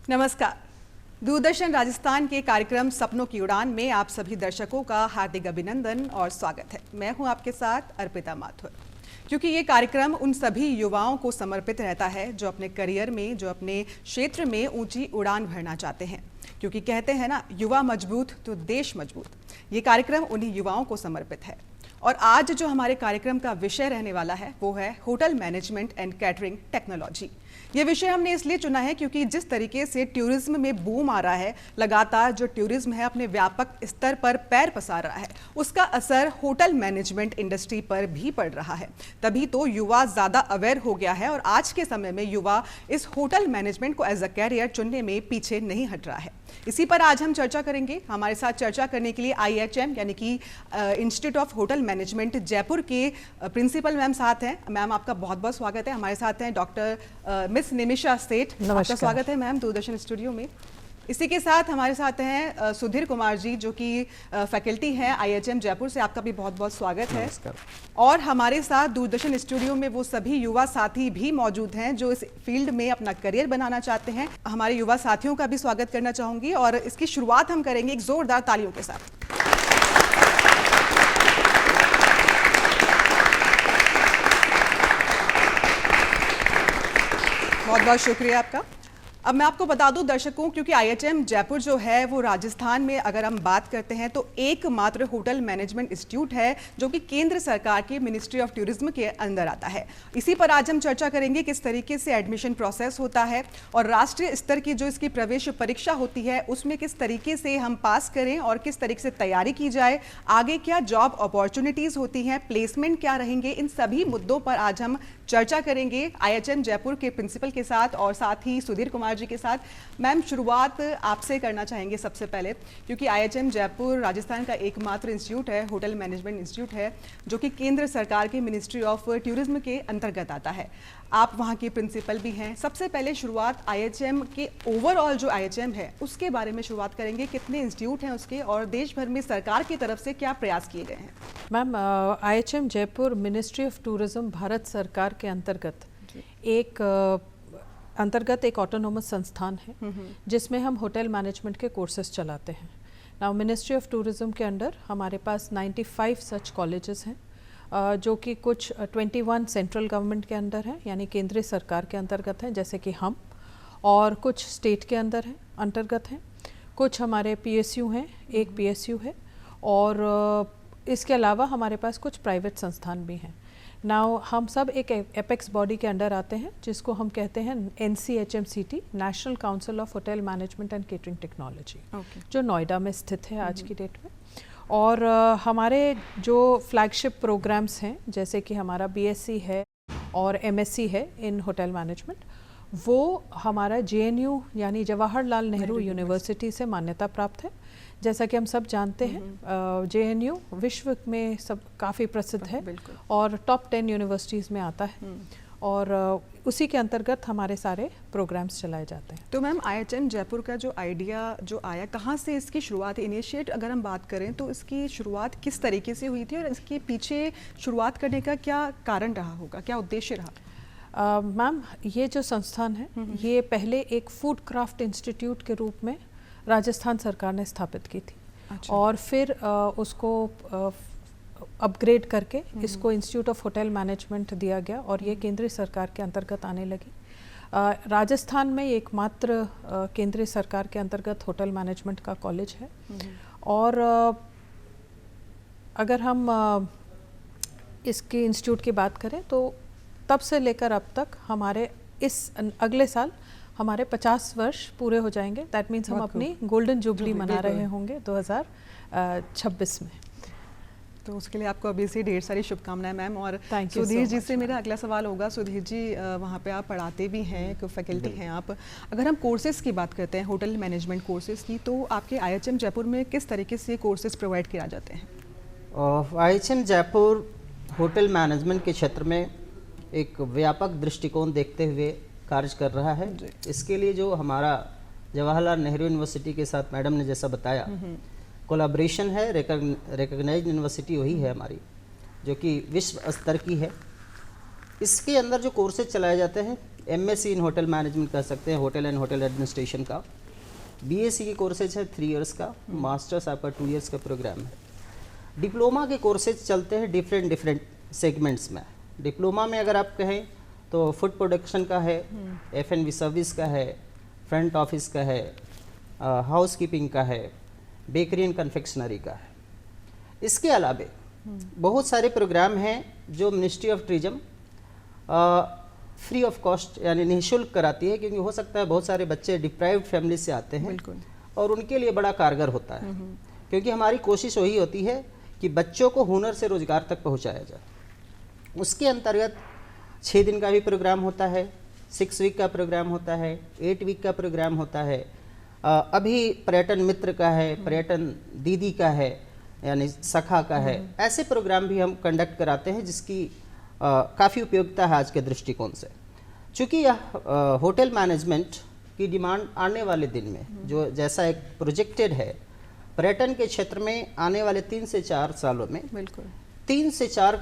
नमस्कार। दूरदर्शन राजस्थान के कार्यक्रम सपनों की उड़ान में आप सभी दर्शकों का हार्दिक अभिनंदन और स्वागत है। मैं हूं आपके साथ अर्पिता माथुर। क्योंकि ये कार्यक्रम उन सभी युवाओं को समर्पित रहता है जो अपने करियर में, जो अपने क्षेत्र में ऊंची उड़ान भरना चाहते हैं। क्योंकि कहते हैं ना, युवा मजबूत तो देश मजबूत। ये कार्यक्रम उन्हीं युवाओं को समर्पित है। और आज जो हमारे कार्यक्रम का विषय रहने वाला है वो है hotel management and catering technology. ये विषय हमने इसलिए चुना है क्योंकि जिस तरीके से टूरिज्म में बूम आ रहा है, लगातार जो टूरिज्म है अपने व्यापक स्तर पर पैर पसार रहा है, उसका असर होटल मैनेजमेंट इंडस्ट्री पर भी पड़ रहा है। तभी तो युवा ज़्यादा अवेयर हो गया है और आज के समय में युवा इस होटल मैनेजमेंट को एज अ कैरियर चुनने में पीछे नहीं हट रहा है। इसी पर आज हम चर्चा करेंगे। हमारे साथ चर्चा करने के लिए IHM यानी कि institute of hotel management Jaipur के प्रिंसिपल मैम साथ हैं। मैम, आपका बहुत बहुत स्वागत है। हमारे साथ हैं डॉक्टर मिस निमिषा सेठ। आपका स्वागत है मैम दूरदर्शन स्टूडियो में। इसी के साथ हमारे साथ हैं सुधीर कुमार जी, जो कि फैकल्टी हैं IHM जयपुर से। आपका भी बहुत बहुत स्वागत है। और हमारे साथ दूरदर्शन स्टूडियो में वो सभी युवा साथी भी मौजूद हैं जो इस फील्ड में अपना करियर बनाना चाहते हैं। हमारे युवा साथियों का भी स्वागत करना चाहूँगी और इसकी शुरुआत हम करेंगे एक जोरदार तालियों के साथ। बहुत बहुत शुक्रिया आपका। अब मैं आपको बता दूं दर्शकों, क्योंकि IHM जयपुर जो है वो राजस्थान में अगर हम बात करते हैं तो एकमात्र होटल मैनेजमेंट इंस्टीट्यूट है जो कि केंद्र सरकार की मिनिस्ट्री ऑफ टूरिज्म के अंदर आता है। इसी पर आज हम चर्चा करेंगे किस तरीके से एडमिशन प्रोसेस होता है और राष्ट्रीय स्तर की जो इसकी प्रवेश परीक्षा होती है उसमें किस तरीके से हम पास करें और किस तरीके से तैयारी की जाए, आगे क्या जॉब अपॉर्चुनिटीज़ होती हैं, प्लेसमेंट क्या रहेंगे, इन सभी मुद्दों पर आज हम चर्चा करेंगे IHM जयपुर के प्रिंसिपल के साथ और साथ ही सुधीर कुमार जी के साथ। मैम, शुरुआत आपसे करना चाहेंगे सबसे पहले, क्योंकि IHM जयपुर राजस्थान का एकमात्र इंस्टीट्यूट है, होटल मैनेजमेंट इंस्टीट्यूट है, जो कि केंद्र सरकार की मिनिस्ट्री ऑफ टूरिज्म के अंतर्गत आता है। आप वहाँ के प्रिंसिपल भी हैं। सबसे पहले शुरुआत IHM के ओवरऑल जो IHM है उसके बारे में शुरुआत करेंगे। कितने इंस्टीट्यूट हैं उसके और देश भर में सरकार की तरफ से क्या प्रयास किए गए हैं? Ma'am, IHM Jaipur ministry of tourism Bharat सरकार के अंतर्गत एक ऑटोनोमस संस्थान है जिसमें हम होटल मैनेजमेंट के कोर्सेज चलाते हैं। नाउ मिनिस्ट्री ऑफ टूरिज्म के अंडर हमारे पास 95 सच कॉलेजेस हैं, जो कि कुछ 21 सेंट्रल गवर्नमेंट के अंदर हैं, यानी केंद्रीय सरकार के अंतर्गत हैं, जैसे कि हम, और कुछ स्टेट के अंतर्गत हैं, कुछ हमारे PSU हैं, एक PSU है, और इसके अलावा हमारे पास कुछ प्राइवेट संस्थान भी हैं। नाउ हम सब एक एपेक्स बॉडी के अंडर आते हैं जिसको हम कहते हैं NCHMCT, national council of hotel management and catering technology, जो नोएडा में स्थित है आज की डेट में। और हमारे जो फ्लैगशिप प्रोग्राम्स हैं, जैसे कि हमारा BSc है और MSc है इन होटल मैनेजमेंट, वो हमारा JNU यानी जवाहरलाल नेहरू यूनिवर्सिटी से मान्यता प्राप्त है। जैसा कि हम सब जानते हैं, JNU विश्व में सब काफ़ी प्रसिद्ध है और टॉप 10 यूनिवर्सिटीज़ में आता है, और उसी के अंतर्गत हमारे सारे प्रोग्राम्स चलाए जाते हैं। तो मैम, IHM जयपुर का जो आइडिया जो आया, कहाँ से इसकी शुरुआत, इनिशिएट अगर हम बात करें तो इसकी शुरुआत किस तरीके से हुई थी और इसके पीछे शुरुआत करने का क्या कारण रहा होगा, क्या उद्देश्य रहा? मैम, ये जो संस्थान है ये पहले एक फूड क्राफ्ट इंस्टीट्यूट के रूप में राजस्थान सरकार ने स्थापित की थी। अच्छा। और फिर उसको अपग्रेड करके इसको इंस्टीट्यूट ऑफ होटल मैनेजमेंट दिया गया और ये केंद्रीय सरकार के अंतर्गत आने लगी। राजस्थान में एकमात्र केंद्रीय सरकार के अंतर्गत होटल मैनेजमेंट का कॉलेज है। और अगर हम इसके इंस्टीट्यूट की बात करें तो तब से लेकर अब तक हमारे इस अगले साल हमारे 50 वर्ष पूरे हो जाएंगे। दैट मीन्स हम अपनी गोल्डन जुबली मना रहे होंगे 2026 में। तो उसके लिए आपको अभी से ढेर सारी शुभकामनाएं मैम। और सुधीर जी से मेरा अगला सवाल होगा। सुधीर जी, वहाँ पे आप पढ़ाते भी हैं, एक फैकल्टी हैं आप। अगर हम कोर्सेज़ की बात करते हैं, होटल मैनेजमेंट कोर्सेज़ की, तो आपके IHM जयपुर में किस तरीके से कोर्सेज़ प्रोवाइड किया जाते हैं? IHM जयपुर होटल मैनेजमेंट के क्षेत्र में एक व्यापक दृष्टिकोण देखते हुए कार्य कर रहा है। इसके लिए जो हमारा जवाहरलाल नेहरू यूनिवर्सिटी के साथ मैडम ने जैसा बताया, कोलैबोरेशन है, रिकॉग्नाइज्ड यूनिवर्सिटी वही है हमारी, जो कि विश्व स्तर की है। इसके अंदर जो कोर्सेज चलाए जाते हैं MSc इन होटल मैनेजमेंट कर सकते हैं, होटल एंड होटल एडमिनिस्ट्रेशन का। BSc की कोर्सेज है 3 इयर्स का, मास्टर्स आपका 2 इयर्स का प्रोग्राम है। डिप्लोमा के कोर्सेज चलते हैं डिफरेंट सेगमेंट्स में। डिप्लोमा में अगर आप कहें तो फूड प्रोडक्शन का है, F&B सर्विस का है, फ्रंट ऑफिस का है, हाउस कीपिंग का है, बेकरी एंड कन्फेक्शनरी का है। इसके अलावा बहुत सारे प्रोग्राम हैं जो ministry of tourism free of cost यानी निःशुल्क कराती है, क्योंकि हो सकता है बहुत सारे बच्चे डिप्राइव्ड फैमिली से आते हैं और उनके लिए बड़ा कारगर होता है, क्योंकि हमारी कोशिश वही होती है कि बच्चों को हुनर से रोजगार तक पहुंचाया जाए। उसके अंतर्गत 6 दिन का भी प्रोग्राम होता है, 6 वीक का प्रोग्राम होता है, 8 वीक का प्रोग्राम होता है। अभी पर्यटन मित्र का है, पर्यटन दीदी का है यानी सखा का है। ऐसे प्रोग्राम भी हम कंडक्ट कराते हैं जिसकी काफ़ी उपयोगिता है आज के दृष्टिकोण से। चूँकि यह होटल मैनेजमेंट की डिमांड आने वाले दिन में जो जैसा एक प्रोजेक्टेड है, पर्यटन के क्षेत्र में आने वाले 3 से 4 सालों में बिल्कुल 3 से 4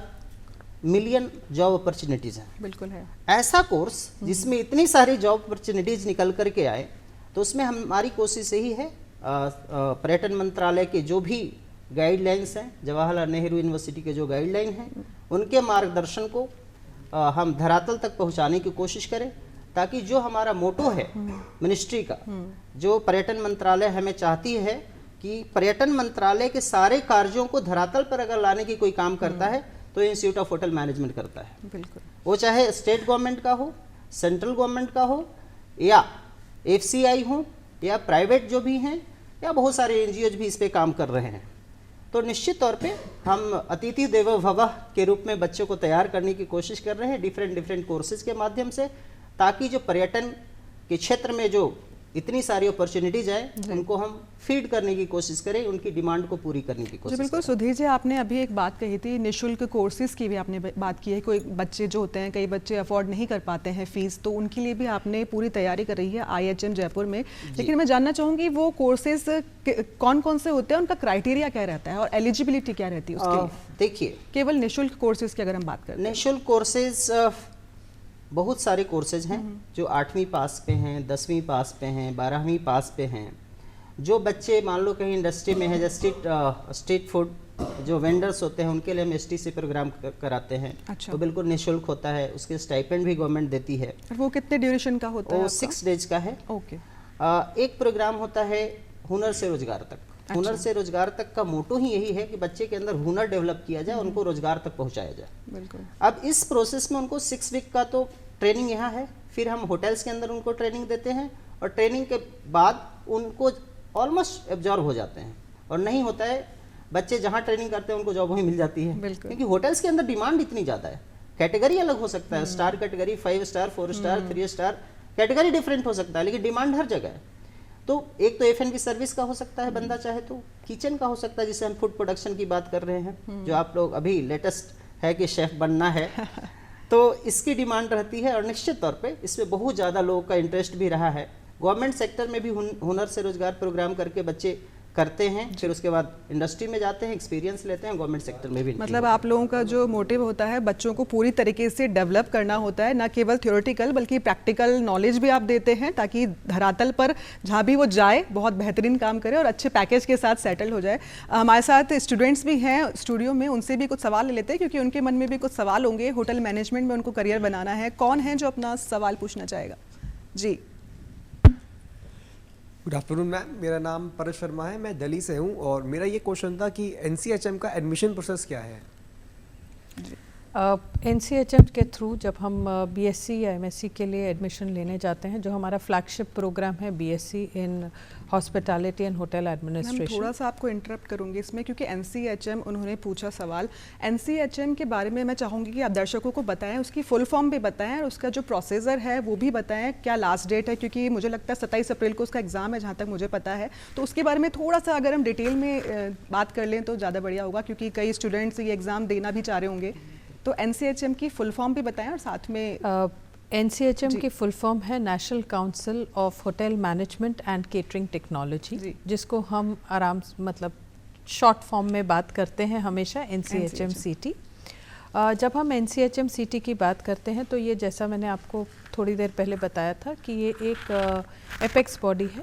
मिलियन जॉब अपॉर्चुनिटीज़ हैं। बिल्कुल है। ऐसा कोर्स जिसमें इतनी सारी जॉब अपॉर्चुनिटीज़ निकल करके आए, तो उसमें हमारी कोशिश यही है, पर्यटन मंत्रालय के जो भी गाइडलाइंस हैं, जवाहरलाल नेहरू यूनिवर्सिटी के जो गाइडलाइन हैं, उनके मार्गदर्शन को हम धरातल तक पहुंचाने की कोशिश करें, ताकि जो हमारा मोटो है मिनिस्ट्री का, जो पर्यटन मंत्रालय हमें चाहती है कि पर्यटन मंत्रालय के सारे कार्यों को धरातल पर अगर लाने की कोई काम करता है तो इंस्टीट्यूट ऑफ होटल मैनेजमेंट करता है। बिल्कुल, वो चाहे स्टेट गवर्नमेंट का हो, सेंट्रल गवर्नमेंट का हो, या FCI हो, या प्राइवेट जो भी हैं, या बहुत सारे NGOs भी इस पे काम कर रहे हैं। तो निश्चित तौर पे हम अतिथि देवो भवः के रूप में बच्चों को तैयार करने की कोशिश कर रहे हैं डिफरेंट कोर्सेज के माध्यम से, ताकि जो पर्यटन के क्षेत्र में जो इतनी सारी अपॉर्चुनिटीज है उनको हम फीड करने की कोशिश करें, उनकी डिमांड को पूरी करने की कोशिश बिल्कुल। करें। सुधीर जी, आपने अभी एक बात कही थी, निःशुल्क कोर्सेज की भी आपने बात की है। कोई बच्चे जो होते हैं, कई बच्चे अफोर्ड नहीं कर पाते हैं फीस, तो उनके लिए भी आपने पूरी तैयारी कर रही है IHM जयपुर में। लेकिन मैं जानना चाहूँगी वो कोर्सेज कौन कौन से होते हैं, उनका क्राइटेरिया क्या रहता है और एलिजिबिलिटी क्या रहती है उसके लिए? देखिए, केवल निःशुल्क कोर्सेज की अगर हम बात करें, निःशुल्क कोर्सेज बहुत सारे कोर्सेज हैं जो 8वीं पास पे हैं, 10वीं पास पे हैं, 12वीं पास पे हैं। जो बच्चे मान लो कहीं इंडस्ट्री में है, जैसे स्ट्रीट फूड जो वेंडर्स होते हैं उनके लिए हम STC प्रोग्राम कराते हैं। अच्छा। तो बिल्कुल निःशुल्क होता है, उसके स्टाइपेंड भी गवर्नमेंट देती है। वो कितने ड्यूरेशन का होता है? वो 6 डेज का है। ओके। एक प्रोग्राम होता है हुनर से रोजगार तक। हुनर से रोजगार तक का मोटो ही यही है कि बच्चे के अंदर हुनर डेवलप किया जाए, उनको रोजगार तक पहुंचाया जाए। बिल्कुल। अब इस प्रोसेस में उनको 6 वीक का तो ट्रेनिंग यहाँ है, फिर हम होटल्स के अंदर उनको ट्रेनिंग देते हैं, और ट्रेनिंग के बाद उनको ऑलमोस्ट एब्जॉर्ब हो जाते हैं। और नहीं होता है, बच्चे जहाँ ट्रेनिंग करते हैं उनको जॉब वहीं मिल जाती है, क्योंकि होटल्स के अंदर डिमांड इतनी ज़्यादा है। कैटेगरी अलग हो सकता है, star category, 5 star, 4 star, 3 star, category different हो सकता है, लेकिन डिमांड हर जगह है। तो एक तो F&B सर्विस का हो सकता है बंदा चाहे तो, किचन का हो सकता है, जिसे हम फूड प्रोडक्शन की बात कर रहे हैं, जो आप लोग अभी लेटेस्ट है कि शेफ बनना है, तो इसकी डिमांड रहती है। और निश्चित तौर पे इसमें बहुत ज़्यादा लोगों का इंटरेस्ट भी रहा है। गवर्नमेंट सेक्टर में भी हुनर से रोजगार प्रोग्राम करके बच्चे करते हैं, फिर उसके बाद इंडस्ट्री में जाते हैं, एक्सपीरियंस लेते हैं, गवर्नमेंट सेक्टर में भी। मतलब आप लोगों का जो मोटिव होता है बच्चों को पूरी तरीके से डेवलप करना होता है, ना केवल थ्योरेटिकल बल्कि प्रैक्टिकल नॉलेज भी आप देते हैं, ताकि धरातल पर जहाँ भी वो जाए बहुत बेहतरीन काम करे और अच्छे पैकेज के साथ सेटल हो जाए। हमारे साथ स्टूडेंट्स भी हैं स्टूडियो में, उनसे भी कुछ सवाल ले लेते हैं, क्योंकि उनके मन में भी कुछ सवाल होंगे। होटल मैनेजमेंट में उनको करियर बनाना है। कौन है जो अपना सवाल पूछना चाहेगा? जी, गुड आफ्टरनून मैम, मेरा नाम परश शर्मा है, मैं दिल्ली से हूँ। और मेरा ये क्वेश्चन था कि NCHM का एडमिशन प्रोसेस क्या है? NCHM के थ्रू जब हम BSc या MSc के लिए एडमिशन लेने जाते हैं, जो हमारा फ्लैगशिप प्रोग्राम है BSc in hospitality and hotel administration. थोड़ा सा आपको इंटरप्ट करूंगी इसमें, क्योंकि NCHM उन्होंने पूछा सवाल। NCHM के बारे में मैं चाहूँगी कि आप दर्शकों को बताएं, उसकी फुल फॉर्म भी बताएं और उसका जो प्रोसीजर है वो भी बताएं। क्या लास्ट डेट है? क्योंकि मुझे लगता है 27 अप्रैल को उसका एग्ज़ाम है, जहाँ तक मुझे पता है। तो उसके बारे में थोड़ा सा अगर हम डिटेल में बात कर लें तो ज़्यादा बढ़िया होगा, क्योंकि कई स्टूडेंट्स ये एग्ज़ाम देना भी चाह रहे होंगे। तो NCHM की फुल फॉर्म भी बताएं और साथ में NCHM की फुल फॉर्म है national council of hotel management and catering technology, जिसको हम आराम मतलब शॉर्ट फॉर्म में बात करते हैं हमेशा NCHM CT। जब हम NCHM CT की बात करते हैं तो ये, जैसा मैंने आपको थोड़ी देर पहले बताया था कि ये एक एपेक्स बॉडी है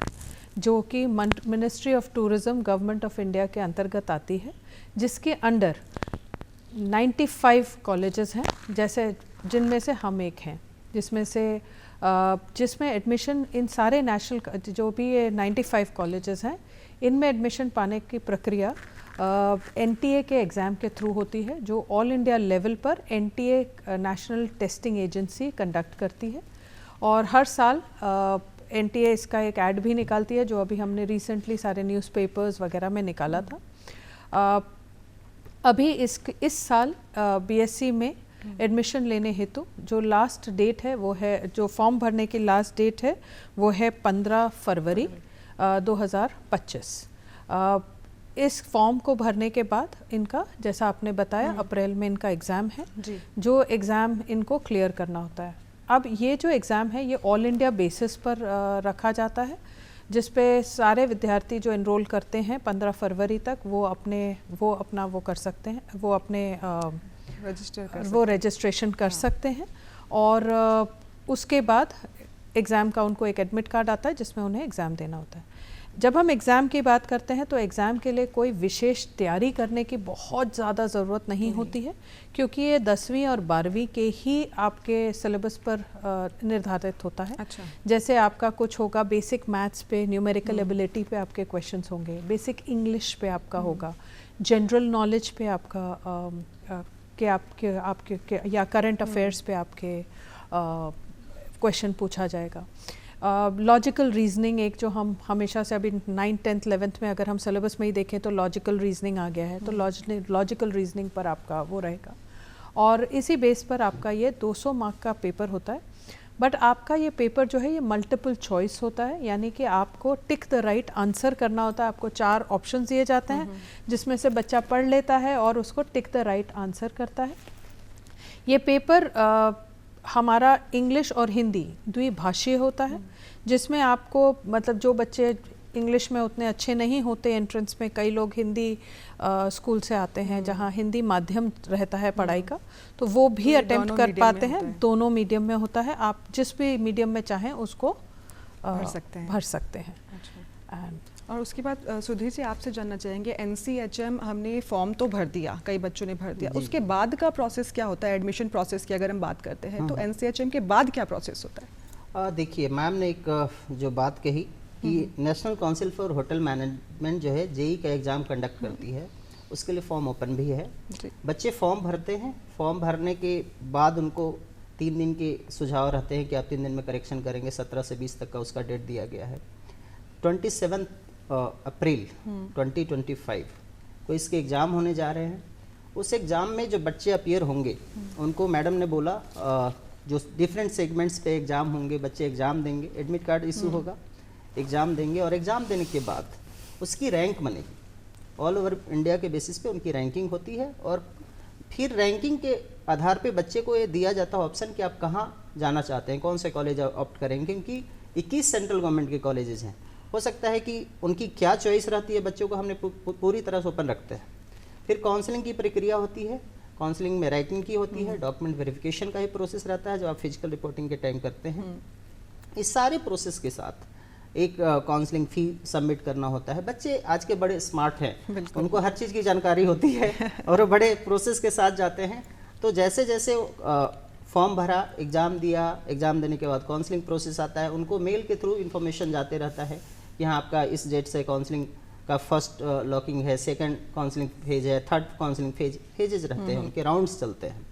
जो कि ministry of tourism government of India के अंतर्गत आती है, जिसके अंडर 95 कॉलेजेस हैं, जैसे जिनमें से हम एक हैं, जिसमें एडमिशन इन सारे नेशनल जो भी ये 95 कॉलेजेस हैं इनमें एडमिशन पाने की प्रक्रिया एनटीए के एग्ज़ाम के थ्रू होती है, जो ऑल इंडिया लेवल पर NTA national testing agency conduct करती है। और हर साल एनटीए इसका एक ऐड भी निकालती है, जो अभी हमने रिसेंटली सारे न्यूज़पेपर्स वगैरह में निकाला था। अभी इस साल बीएससी में एडमिशन लेने हेतु जो लास्ट डेट है वो है, जो फॉर्म भरने की लास्ट डेट है वो है 15 फरवरी 2025। इस फॉर्म को भरने के बाद इनका, जैसा आपने बताया, अप्रैल में इनका एग्ज़ाम है, जो एग्ज़ाम इनको क्लियर करना होता है। अब ये जो एग्ज़ाम है ये ऑल इंडिया बेसिस पर रखा जाता है, जिस पे सारे विद्यार्थी जो एनरोल करते हैं 15 फरवरी तक वो कर सकते हैं, वो अपने रजिस्ट्रेशन कर सकते हैं। और उसके बाद एग्ज़ाम का उनको एक एडमिट कार्ड आता है जिसमें उन्हें एग्ज़ाम देना होता है। जब हम एग्ज़ाम की बात करते हैं तो एग्ज़ाम के लिए कोई विशेष तैयारी करने की बहुत ज़्यादा ज़रूरत नहीं होती है, क्योंकि ये 10वीं और 12वीं के ही आपके सिलेबस पर निर्धारित होता है। अच्छा। जैसे आपका कुछ होगा बेसिक मैथ्स पे, न्यूमेरिकल एबिलिटी पे आपके क्वेश्चंस होंगे, बेसिक इंग्लिश पे आपका होगा, जनरल नॉलेज पे आपका आपके या करंट अफेयर्स पे आपके क्वेश्चन पूछा जाएगा। लॉजिकल रीजनिंग एक जो हम हमेशा से अभी 9th 10th 11th में अगर हम सिलेबस में ही देखें तो लॉजिकल रीजनिंग आ गया है, तो लॉजिकल रीजनिंग पर आपका वो रहेगा। और इसी बेस पर आपका ये 200 मार्क का पेपर होता है। बट आपका ये पेपर जो है ये मल्टीपल चॉइस होता है, यानी कि आपको टिक द राइट आंसर करना होता है। आपको 4 ऑप्शंस दिए जाते हैं जिसमें से बच्चा पढ़ लेता है और उसको टिक द राइट आंसर करता है। ये पेपर हमारा इंग्लिश और हिंदी द्विभाषीय होता है, जिसमें आपको मतलब जो बच्चे इंग्लिश में उतने अच्छे नहीं होते एंट्रेंस में, कई लोग हिंदी स्कूल से आते हैं जहाँ हिंदी माध्यम रहता है पढ़ाई का, तो वो भी अटेम्प्ट कर पाते हैं। दोनों मीडियम में होता है, आप जिस भी मीडियम में चाहें उसको भर सकते हैं। और उसके बाद सुधीर जी आपसे जानना चाहेंगे, NCHM हमने फॉर्म तो भर दिया, कई बच्चों ने भर दिया, उसके बाद का प्रोसेस क्या होता है? एडमिशन प्रोसेस की अगर हम बात करते हैं तो NCHM के बाद क्या प्रोसेस होता है? देखिए, मैम ने एक जो बात कही कि national council for hotel management जो है जेई का एग्ज़ाम कंडक्ट करती है, उसके लिए फॉर्म ओपन भी है। बच्चे फॉर्म भरते हैं, फॉर्म भरने के बाद उनको 3 दिन के सुझाव रहते हैं कि आप 3 दिन में करेक्शन करेंगे। 17 से 20 तक का उसका डेट दिया गया है। 27 अप्रैल 2025 को इसके एग्ज़ाम होने जा रहे हैं। उस एग्ज़ाम में जो बच्चे अपीयर होंगे उनको मैडम ने बोला जो डिफरेंट सेगमेंट्स पे एग्ज़ाम होंगे, बच्चे एग्ज़ाम देंगे, एडमिट कार्ड इशू होगा, एग्ज़ाम देंगे और एग्ज़ाम देने के बाद उसकी रैंक बनेगी। ऑल ओवर इंडिया के बेसिस पे उनकी रैंकिंग होती है और फिर रैंकिंग के आधार पे बच्चे को ये दिया जाता है ऑप्शन कि आप कहाँ जाना चाहते हैं, कौन से कॉलेज ऑप्ट करेंगे, क्योंकि 21 सेंट्रल गवर्नमेंट के कॉलेजेस हैं। हो सकता है कि उनकी क्या चॉइस रहती है, बच्चों को हमने पूरी तरह से ओपन रखते हैं। फिर काउंसलिंग की प्रक्रिया होती है, काउंसलिंग में राइटिंग की होती है, डॉक्यूमेंट वेरिफिकेशन का ही प्रोसेस रहता है जो आप फिजिकल रिपोर्टिंग के टाइम करते हैं। इस सारे प्रोसेस के साथ एक काउंसलिंग फ़ी सबमिट करना होता है। बच्चे आज के बड़े स्मार्ट हैं, उनको हर चीज़ की जानकारी होती है और वो बड़े प्रोसेस के साथ जाते हैं। तो जैसे जैसे फॉर्म भरा, एग्ज़ाम दिया, एग्ज़ाम देने के बाद काउंसलिंग प्रोसेस आता है, उनको मेल के थ्रू इन्फॉर्मेशन जाते रहता है कि हाँ आपका इस डेट से काउंसलिंग का फर्स्ट लॉकिंग है, सेकंड काउंसलिंग फेज है, थर्ड काउंसलिंग फेजेज रहते हैं, उनके राउंड्स चलते हैं।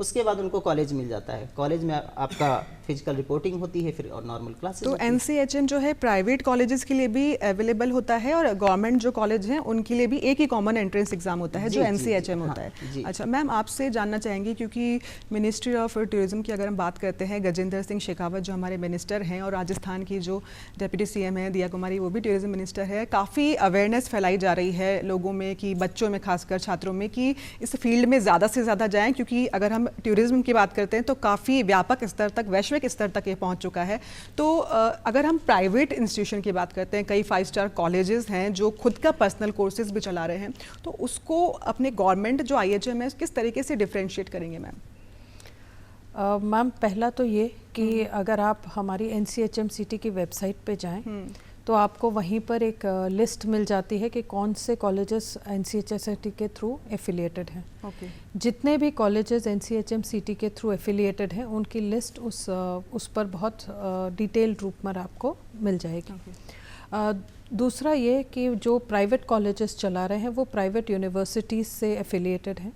उसके बाद उनको कॉलेज मिल जाता है। कॉलेज में आपका फिजिकल रिपोर्टिंग होती है फिर और नॉर्मल क्लासेस। तो NCHM जो है प्राइवेट कॉलेजेस के लिए भी अवेलेबल होता है और गवर्नमेंट जो कॉलेज हैं उनके लिए भी एक ही कॉमन एंट्रेंस एग्जाम होता है जो NCHM होता है। अच्छा मैम, आपसे जानना चाहेंगे क्योंकि मिनिस्ट्री ऑफ टूरिज्म की अगर हम बात करते हैं, गजेंद्र सिंह शेखावत जो हमारे मिनिस्टर हैं और राजस्थान की जो डिप्टी CM है दिया कुमारी वो भी टूरिज्म मिनिस्टर है, काफ़ी अवेयरनेस फैलाई जा रही है लोगों में कि बच्चों में खासकर छात्रों में कि इस फील्ड में ज़्यादा से ज़्यादा जाएँ, क्योंकि अगर हम टूरिज्म की बात करते हैं तो काफ़ी व्यापक स्तर तक, वैश्विक स्तर तक ये पहुंच चुका है। तो अगर हम प्राइवेट इंस्टीट्यूशन की बात करते हैं, कई 5 स्टार कॉलेजेस हैं जो खुद का पर्सनल कोर्सेज भी चला रहे हैं, तो उसको अपने गवर्नमेंट जो IHM है किस तरीके से डिफरेंशिएट करेंगे मैम? मैम पहला तो ये कि अगर आप हमारी NCHMCT की वेबसाइट पे जाएं तो आपको वहीं पर एक लिस्ट मिल जाती है कि कौन से कॉलेजेस NCHMCT के थ्रू एफिलिएटेड हैं। जितने भी कॉलेजेस NCHMCT के थ्रू एफिलिएटेड हैं उनकी लिस्ट उस पर बहुत डिटेल्ड रूप में आपको मिल जाएगी। दूसरा ये कि जो प्राइवेट कॉलेजेस चला रहे हैं वो प्राइवेट यूनिवर्सिटीज़ से एफिलिएटेड हैं।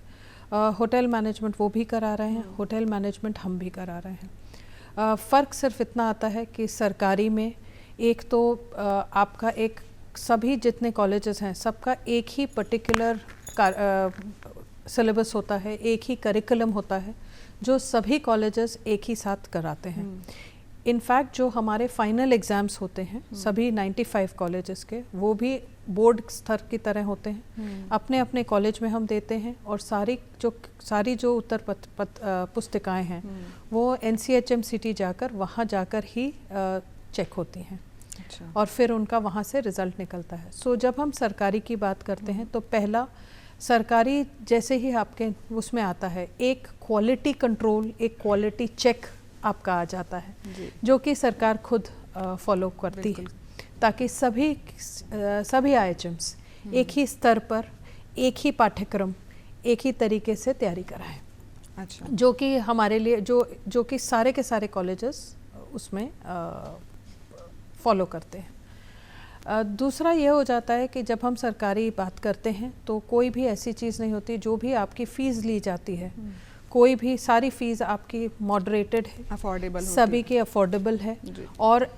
होटल मैनेजमेंट वो भी करा रहे हैं, होटल मैनेजमेंट हम भी करा रहे हैं। फ़र्क सिर्फ इतना आता है कि सरकारी में एक तो आपका एक सभी जितने कॉलेजेस हैं सबका एक ही पर्टिकुलर सिलेबस होता है, एक ही करिकुलम होता है जो सभी कॉलेजेस एक ही साथ कराते हैं। इनफैक्ट जो हमारे फाइनल एग्ज़ाम्स होते हैं सभी 95 कॉलेजेस के, वो भी बोर्ड स्तर की तरह होते हैं। अपने अपने कॉलेज में हम देते हैं और सारी जो उत्तर पुस्तिकाएं हैं वो NCHMCT जाकर वहाँ जाकर ही चेक होती हैं। अच्छा। और फिर उनका वहाँ से रिज़ल्ट निकलता है। सो जब हम सरकारी की बात करते हैं तो पहला सरकारी जैसे ही आपके उसमें आता है एक क्वालिटी कंट्रोल, एक क्वालिटी चेक आपका आ जाता है जो कि सरकार खुद फॉलो करती है ताकि सभी IHMs एक ही स्तर पर एक ही पाठ्यक्रम एक ही तरीके से तैयारी कराएं। अच्छा। जो कि हमारे लिए जो कि सारे के सारे कॉलेजेस उसमें फॉलो करते हैं। दूसरा ये हो जाता है कि जब हम सरकारी बात करते हैं तो कोई भी ऐसी चीज़ नहीं होती, जो भी आपकी फ़ीस ली जाती है कोई भी सारी फीस आपकी मॉडरेटेड है, अफोर्डेबल, सभी की अफोर्डेबल है। और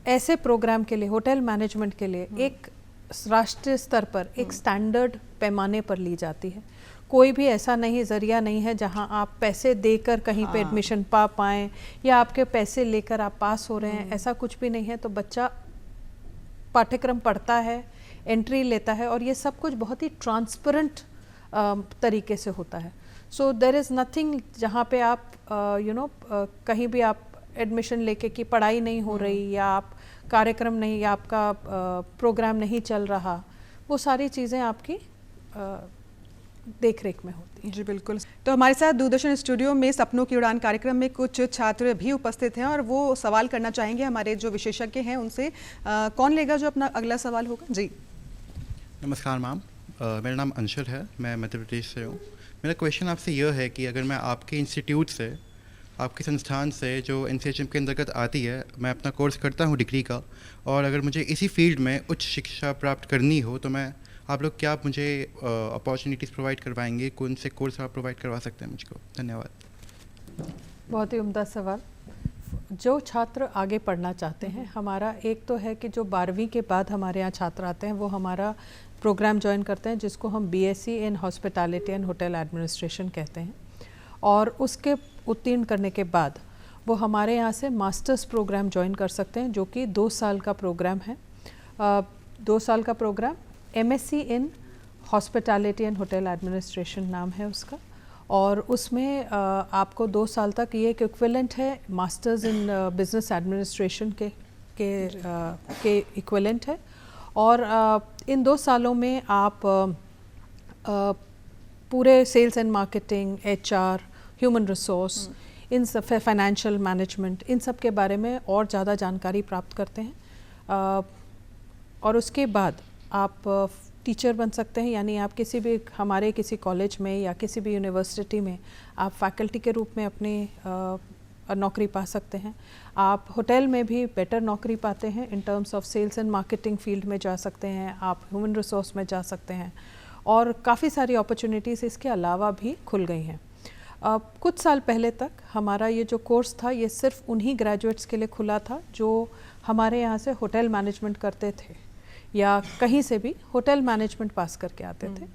ऐसे प्रोग्राम के लिए होटल मैनेजमेंट के लिए एक राष्ट्रीय स्तर पर एक स्टैंडर्ड पैमाने पर ली जाती है। कोई भी ऐसा ज़रिया नहीं है जहां आप पैसे देकर कहीं पे एडमिशन पा पाएँ या आपके पैसे लेकर आप पास हो रहे हैं, ऐसा कुछ भी नहीं है। तो बच्चा पाठ्यक्रम पढ़ता है, एंट्री लेता है और ये सब कुछ बहुत ही ट्रांसपेरेंट तरीके से होता है। सो देयर इज़ नथिंग जहाँ पे आप कहीं भी आप एडमिशन लेके कि पढ़ाई नहीं हो रही या आप कार्यक्रम नहीं या आपका प्रोग्राम नहीं चल रहा, वो सारी चीज़ें आपकी देख रेख में होती हैं। जी बिल्कुल। तो हमारे साथ दूरदर्शन स्टूडियो में सपनों की उड़ान कार्यक्रम में कुछ छात्र भी उपस्थित हैं और वो सवाल करना चाहेंगे हमारे जो विशेषज्ञ हैं उनसे। कौन लेगा जो अपना अगला सवाल होगा? जी नमस्कार मैम, मेरा नाम अंशुल है, मैं मध्य प्रदेश से हूँ। मेरा क्वेश्चन आपसे यह है कि अगर मैं आपके इंस्टीट्यूट से, आपके संस्थान से जो NCHM के अंतर्गत आती है, मैं अपना कोर्स करता हूँ डिग्री का, और अगर मुझे इसी फील्ड में उच्च शिक्षा प्राप्त करनी हो तो मैं आप लोग क्या मुझे अपॉर्चुनिटीज़ प्रोवाइड करवाएंगे? कौन से कोर्स आप प्रोवाइड करवा सकते हैं मुझको? धन्यवाद। बहुत ही उम्दा सवाल। जो छात्र आगे पढ़ना चाहते हैं, हमारा एक तो है कि जो 12वीं के बाद हमारे यहाँ छात्र आते हैं वो हमारा प्रोग्राम ज्वाइन करते हैं जिसको हम BSc in hospitality and hotel administration कहते हैं। और उसके उत्तीर्ण करने के बाद वो हमारे यहाँ से मास्टर्स प्रोग्राम ज्वाइन कर सकते हैं जो कि 2 साल का प्रोग्राम है। 2 साल का program MSc in hospitality and hotel administration नाम है उसका। और उसमें आपको 2 साल तक ये एक इक्विवेलेंट है मास्टर्स इन बिजनेस एडमिनिस्ट्रेशन के इक्विवेलेंट है। और इन 2 सालों में आप पूरे sales and marketing, HR, human resource, इन सब फाइनेंशियल मैनेजमेंट, इन सब के बारे में और ज़्यादा जानकारी प्राप्त करते हैं। और उसके बाद आप टीचर बन सकते हैं, यानी आप किसी भी हमारे किसी कॉलेज में या किसी भी यूनिवर्सिटी में आप फैकल्टी के रूप में अपनी नौकरी पा सकते हैं। आप होटल में भी बेटर नौकरी पाते हैं, in terms of sales and marketing field में जा सकते हैं, आप ह्यूमन रिसोर्स में जा सकते हैं और काफ़ी सारी अपॉर्चुनिटीज़ इसके अलावा भी खुल गई हैं। कुछ साल पहले तक हमारा ये जो कोर्स था ये सिर्फ उन्हीं ग्रेजुएट्स के लिए खुला था जो हमारे यहाँ से होटल मैनेजमेंट करते थे या कहीं से भी होटल मैनेजमेंट पास करके आते थे।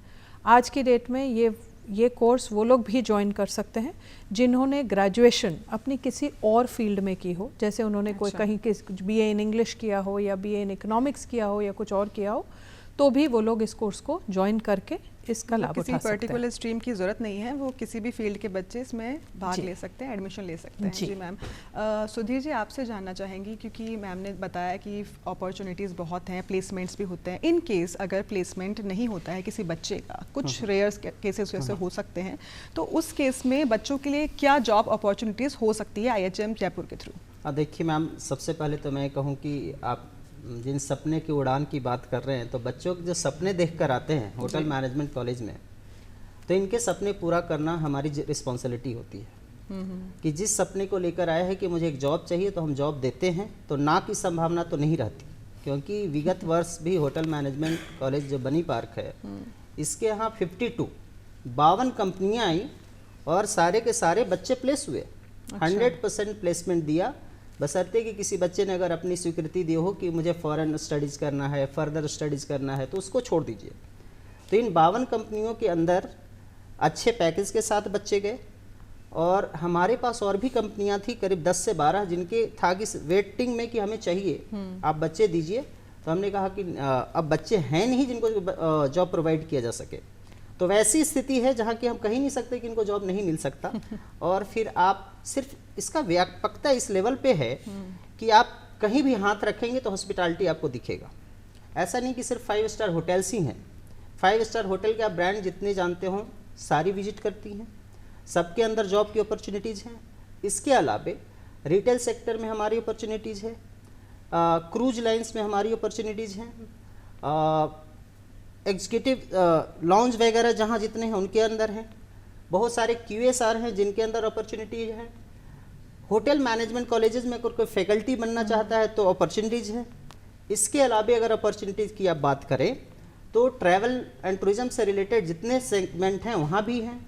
आज की डेट में ये कोर्स वो लोग भी ज्वाइन कर सकते हैं जिन्होंने ग्रेजुएशन अपनी किसी और फील्ड में की हो, जैसे उन्होंने कोई कहीं BA इन इंग्लिश किया हो या BA इन इकोनॉमिक्स किया हो या कुछ और किया हो, तो भी वो लोग इस कोर्स को ज्वाइन करके इसका लाभ किसी उठा सकते हैं। पर्टिकुलर स्ट्रीम की ज़रूरत नहीं है, वो किसी भी फील्ड के बच्चे इसमें भाग जी। ले सकते हैं, एडमिशन ले सकते हैं। जी। जी मैम। सुधीर जी, आपसे जानना चाहेंगी, क्योंकि मैम ने बताया कि अपॉर्चुनिटीज़ बहुत हैं, प्लेसमेंट्स भी होते हैं। इन केस अगर प्लेसमेंट नहीं होता है किसी बच्चे का, कुछ रेयर केसेस वैसे हो सकते हैं, तो उस केस में बच्चों के लिए क्या जॉब अपॉर्चुनिटीज़ हो सकती है IHM जयपुर के थ्रू? देखिए मैम, सबसे पहले तो मैं कहूँ कि आप जिन सपने की उड़ान की बात कर रहे हैं, तो बच्चों के जो सपने देख कर आते हैं होटल मैनेजमेंट कॉलेज में, तो इनके सपने पूरा करना हमारी रिस्पॉन्सिबिलिटी होती है। कि जिस सपने को लेकर आया है कि मुझे एक जॉब चाहिए, तो हम जॉब देते हैं, तो ना की संभावना तो नहीं रहती। क्योंकि विगत वर्ष भी होटल मैनेजमेंट कॉलेज जो बनी पार्क है, इसके यहाँ 52 कंपनियाँ आई और सारे के सारे बच्चे प्लेस हुए। 100% प्लेसमेंट दिया, बशर्ते कि किसी बच्चे ने अगर अपनी स्वीकृति दी हो कि मुझे फॉरेन स्टडीज़ करना है, फर्दर स्टडीज़ करना है, तो उसको छोड़ दीजिए। तो इन 52 कंपनियों के अंदर अच्छे पैकेज के साथ बच्चे गए, और हमारे पास और भी कंपनियां थी करीब 10 से 12 जिनके था कि वेटिंग में कि हमें चाहिए, आप बच्चे दीजिए। तो हमने कहा कि अब बच्चे हैं नहीं जिनको जॉब प्रोवाइड किया जा सके। तो वैसी स्थिति है जहाँ कि हम कह ही नहीं सकते कि इनको जॉब नहीं मिल सकता। और फिर आप सिर्फ इसका व्यापकता इस लेवल पे है कि आप कहीं भी हाथ रखेंगे तो हॉस्पिटैलिटी आपको दिखेगा। ऐसा नहीं कि सिर्फ 5 स्टार होटल्स ही हैं। 5 स्टार होटल के आप ब्रांड जितने जानते हो सारी विजिट करती हैं, सबके अंदर जॉब की अपॉर्चुनिटीज़ हैं। इसके अलावे रिटेल सेक्टर में हमारी अपॉर्चुनिटीज़ है, क्रूज लाइंस में हमारी अपॉर्चुनिटीज़ हैं, एग्जीक्यूटिव लॉन्ज वगैरह जहाँ जितने हैं उनके अंदर हैं। बहुत सारे QSR हैं जिनके अंदर अपॉर्चुनिटीज़ हैं। होटल मैनेजमेंट कॉलेजेस में अगर कोई फैकल्टी बनना चाहता है तो अपॉर्चुनिटीज़ हैं। इसके अलावा अगर अपॉर्चुनिटीज़ की आप बात करें तो ट्रैवल एंड टूरिज्म से रिलेटेड जितने सेगमेंट हैं वहाँ भी हैं।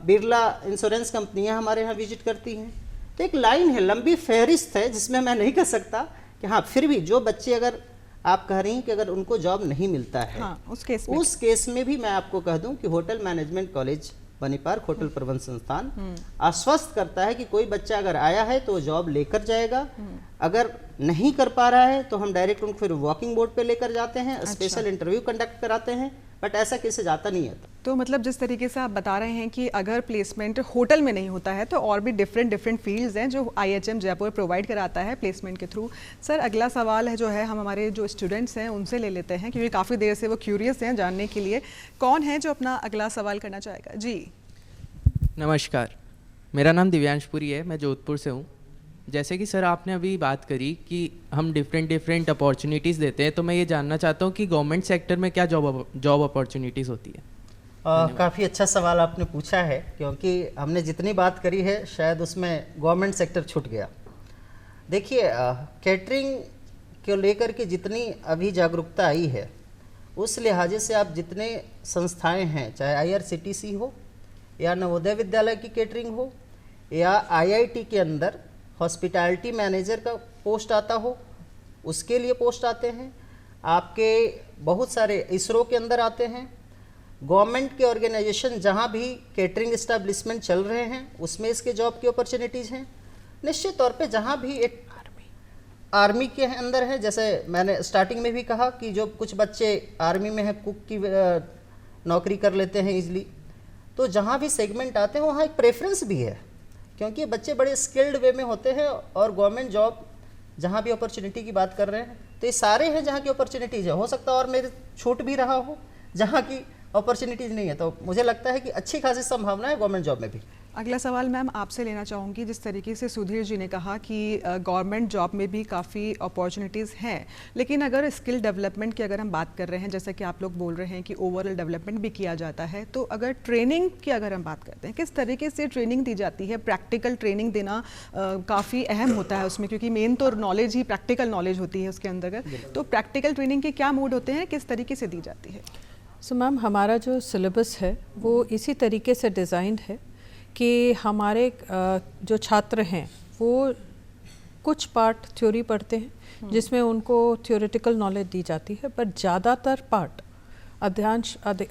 बिरला इंश्योरेंस कंपनियाँ हमारे यहाँ विजिट करती हैं। तो एक लाइन है, लंबी फहरिस्त है, जिसमें मैं नहीं कह सकता कि हाँ, फिर भी जो बच्चे अगर आप कह रही हैं कि अगर उनको जॉब नहीं मिलता है, हाँ, उस केस में भी मैं आपको कह दूं कि होटल मैनेजमेंट कॉलेज बनी पार्क होटल प्रबंध संस्थान आश्वस्त करता है कि कोई बच्चा अगर आया है तो जॉब लेकर जाएगा। अगर नहीं कर पा रहा है तो हम डायरेक्ट उनको फिर वॉकिंग बोर्ड पे लेकर जाते हैं, स्पेशल इंटरव्यू कंडक्ट कराते हैं, बट ऐसा किसी जाता नहीं है। तो मतलब जिस तरीके से आप बता रहे हैं कि अगर प्लेसमेंट होटल में नहीं होता है तो और भी डिफरेंट फील्ड्स हैं जो IHM जयपुर प्रोवाइड कराता है प्लेसमेंट के थ्रू। सर, अगला सवाल है जो है हम हमारे जो स्टूडेंट्स हैं उनसे ले लेते हैं, क्योंकि काफ़ी देर से वो क्यूरियस हैं जानने के लिए। कौन है जो अपना अगला सवाल करना चाहेगा? जी नमस्कार, मेरा नाम दिव्यांश पुरी है, मैं जोधपुर से हूँ। जैसे कि सर आपने अभी बात करी कि हम डिफरेंट अपॉर्चुनिटीज़ देते हैं, तो मैं ये जानना चाहता हूँ कि गवर्नमेंट सेक्टर में क्या जॉब अपॉर्चुनिटीज़ होती है? काफ़ी अच्छा सवाल आपने पूछा है, क्योंकि हमने जितनी बात करी है शायद उसमें गवर्नमेंट सेक्टर छूट गया। देखिए, कैटरिंग को लेकर के जितनी अभी जागरूकता आई है, उस लिहाजे से आप जितने संस्थाएं हैं, चाहे IRCTC हो या नवोदय विद्यालय की कैटरिंग हो या IIT के अंदर हॉस्पिटैलिटी मैनेजर का पोस्ट आता हो, उसके लिए पोस्ट आते हैं। आपके बहुत सारे ISRO के अंदर आते हैं। गवर्नमेंट के ऑर्गेनाइजेशन जहाँ भी कैटरिंग इस्टेब्लिशमेंट चल रहे हैं उसमें इसके जॉब की अपॉर्चुनिटीज़ हैं। निश्चित तौर पे जहाँ भी एक आर्मी के अंदर है, जैसे मैंने स्टार्टिंग में भी कहा कि जो कुछ बच्चे आर्मी में हैं, कुक की नौकरी कर लेते हैं इजली, तो जहाँ भी सेगमेंट आते हैं वहाँ एक प्रेफरेंस भी है, क्योंकि बच्चे बड़े स्किल्ड वे में होते हैं। और गवर्नमेंट जॉब जहाँ भी अपॉर्चुनिटी की बात कर रहे हैं तो ये सारे हैं जहाँ की अपॉर्चुनिटीज़ है। हो सकता है और मेरे छूट भी रहा हो जहाँ की अपॉर्चुनिटीज़ नहीं है, तो मुझे लगता है कि अच्छी खासी संभावना है गवर्नमेंट जॉब में भी। अगला सवाल मैम आपसे लेना चाहूँगी। जिस तरीके से सुधीर जी ने कहा कि गवर्नमेंट जॉब में भी काफ़ी अपॉर्चुनिटीज़ हैं, लेकिन अगर स्किल डेवलपमेंट की अगर हम बात कर रहे हैं, जैसे कि आप लोग बोल रहे हैं कि ओवरऑल डेवलपमेंट भी किया जाता है, तो अगर ट्रेनिंग की अगर हम बात करते हैं, किस तरीके से ट्रेनिंग दी जाती है? प्रैक्टिकल ट्रेनिंग देना काफ़ी अहम होता है उसमें, क्योंकि मेन तो नॉलेज ही प्रैक्टिकल नॉलेज होती है उसके अंदर। तो प्रैक्टिकल ट्रेनिंग के क्या मोड होते हैं, किस तरीके से दी जाती है? सो मैम, हमारा जो सिलेबस है वो इसी तरीके से डिज़ाइंड है कि हमारे जो छात्र हैं वो कुछ पार्ट थ्योरी पढ़ते हैं जिसमें उनको थ्योरेटिकल नॉलेज दी जाती है, पर ज़्यादातर पार्ट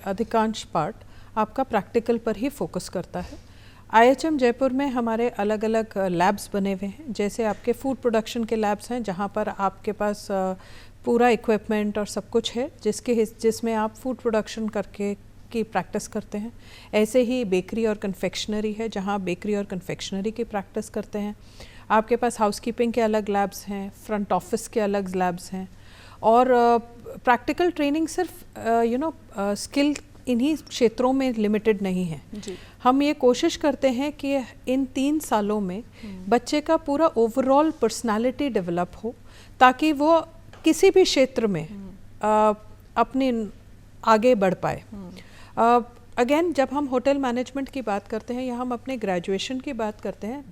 अधिकांश पार्ट आपका प्रैक्टिकल पर ही फोकस करता है। IHM जयपुर में हमारे अलग अलग लैब्स बने हुए हैं, जैसे आपके फूड प्रोडक्शन के लैब्स हैं जहाँ पर आपके पास पूरा इक्विपमेंट और सब कुछ है जिसमें आप फूड प्रोडक्शन करके की प्रैक्टिस करते हैं। ऐसे ही बेकरी और कन्फेक्शनरी है जहाँ बेकरी और कन्फेक्शनरी की प्रैक्टिस करते हैं। आपके पास हाउसकीपिंग के अलग लैब्स हैं, फ्रंट ऑफिस के अलग लैब्स हैं, और प्रैक्टिकल ट्रेनिंग सिर्फ स्किल इन्हीं क्षेत्रों में लिमिटेड नहीं है जी। हम ये कोशिश करते हैं कि इन 3 सालों में बच्चे का पूरा ओवरऑल पर्सनालिटी डेवलप हो, ताकि वो किसी भी क्षेत्र में अपनी आगे बढ़ पाए। अगेन जब हम होटल मैनेजमेंट की बात करते हैं या हम अपने ग्रेजुएशन की बात करते हैं,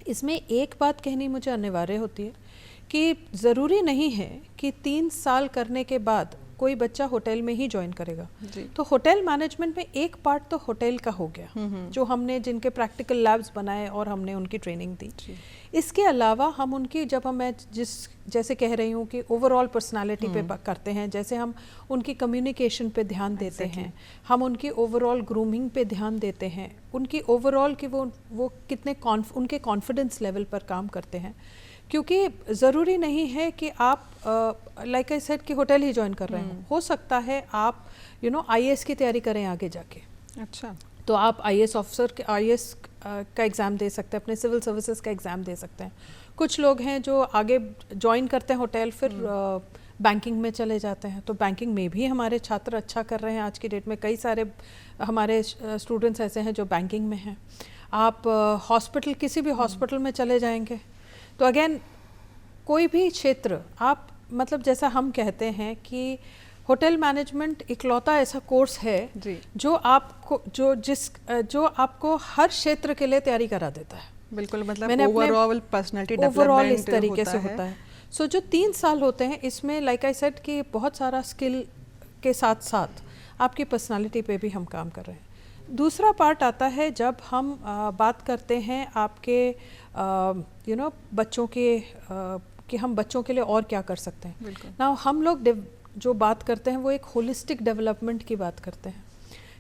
इसमें एक बात कहनी मुझे अनिवार्य होती है कि ज़रूरी नहीं है कि 3 साल करने के बाद कोई बच्चा होटल में ही ज्वाइन करेगा। तो होटल मैनेजमेंट में एक पार्ट तो होटल का हो गया, जो हमने जिनके प्रैक्टिकल लैब्स बनाए और हमने उनकी ट्रेनिंग दी। इसके अलावा हम उनकी, जब मैं जैसे कह रही हूँ कि ओवरऑल पर्सनालिटी पे करते हैं, जैसे हम उनकी कम्युनिकेशन पे ध्यान देते हैं, हम उनकी ओवरऑल ग्रूमिंग पे ध्यान देते हैं, उनकी ओवरऑल कि वो कितने उनके कॉन्फिडेंस लेवल पर काम करते हैं। क्योंकि ज़रूरी नहीं है कि आप लाइक आई सेड कि होटल ही ज्वाइन कर रहे हो सकता है आप IAS की तैयारी करें आगे जाके। अच्छा, तो आप IAS ऑफिसर के IAS का एग्ज़ाम दे सकते हैं, अपने सिविल सर्विसेज का एग्ज़ाम दे सकते हैं। कुछ लोग हैं जो आगे ज्वाइन करते हैं होटल, फिर बैंकिंग में चले जाते हैं, तो बैंकिंग में भी हमारे छात्र अच्छा कर रहे हैं। आज की डेट में कई सारे हमारे स्टूडेंट्स ऐसे हैं जो बैंकिंग में हैं। आप हॉस्पिटल, किसी भी हॉस्पिटल में चले जाएंगे, तो अगेन कोई भी क्षेत्र आप, मतलब जैसा हम कहते हैं कि होटल मैनेजमेंट इकलौता ऐसा कोर्स है जो आपको जो आपको हर क्षेत्र के लिए तैयारी करा देता है। बिल्कुल, मतलब ओवरऑल पर्सनालिटी डेवलपमेंट ओवरऑल इस तरीके से होता है। सो जो 3 साल होते हैं इसमें लाइक आई सेड कि बहुत सारा स्किल के साथ साथ आपकी पर्सनालिटी पे भी हम काम कर रहे हैं। दूसरा पार्ट आता है जब हम बात करते हैं आपके बच्चों के कि हम बच्चों के लिए और क्या कर सकते हैं ना। हम लोग जो बात करते हैं वो एक होलिस्टिक डेवलपमेंट की बात करते हैं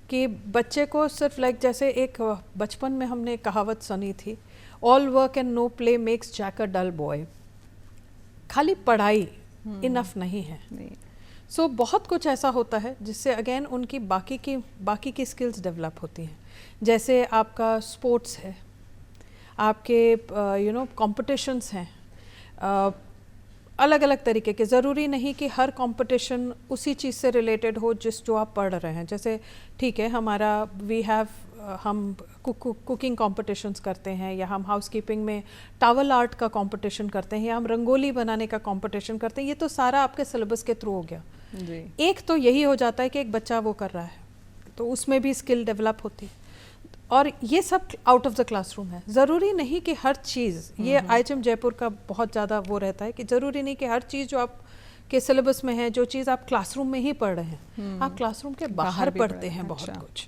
कि बच्चे को सिर्फ लाइक जैसे एक बचपन में हमने कहावत सुनी थी, all work and no play makes Jack a dull boy. खाली पढ़ाई इनफ नहीं है। सो बहुत कुछ ऐसा होता है जिससे अगेन उनकी बाकी की स्किल्स डेवलप होती हैं। जैसे आपका स्पोर्ट्स है, आपके कॉम्पिटिशन्स हैं, अलग अलग तरीके के। ज़रूरी नहीं कि हर कंपटीशन उसी चीज़ से रिलेटेड हो जो आप पढ़ रहे हैं। जैसे ठीक है, हमारा हम कुकिंग कॉम्पिटिशन्स करते हैं, या हम हाउसकीपिंग में टावल आर्ट का कंपटीशन करते हैं, या हम रंगोली बनाने का कंपटीशन करते हैं। ये तो सारा आपके सिलेबस के थ्रू हो गया जी। एक तो यही हो जाता है कि एक बच्चा वो कर रहा है, तो उसमें भी स्किल डेवलप होती है, और ये सब आउट ऑफ द क्लासरूम है। ज़रूरी नहीं कि हर चीज़, ये IHM जयपुर का बहुत ज़्यादा वो रहता है कि ज़रूरी नहीं कि हर चीज़ जो आप के सिलेबस में है, जो चीज़ आप क्लासरूम में ही पढ़ रहे हैं, आप क्लासरूम के बाहर पढ़ते हैं बहुत कुछ।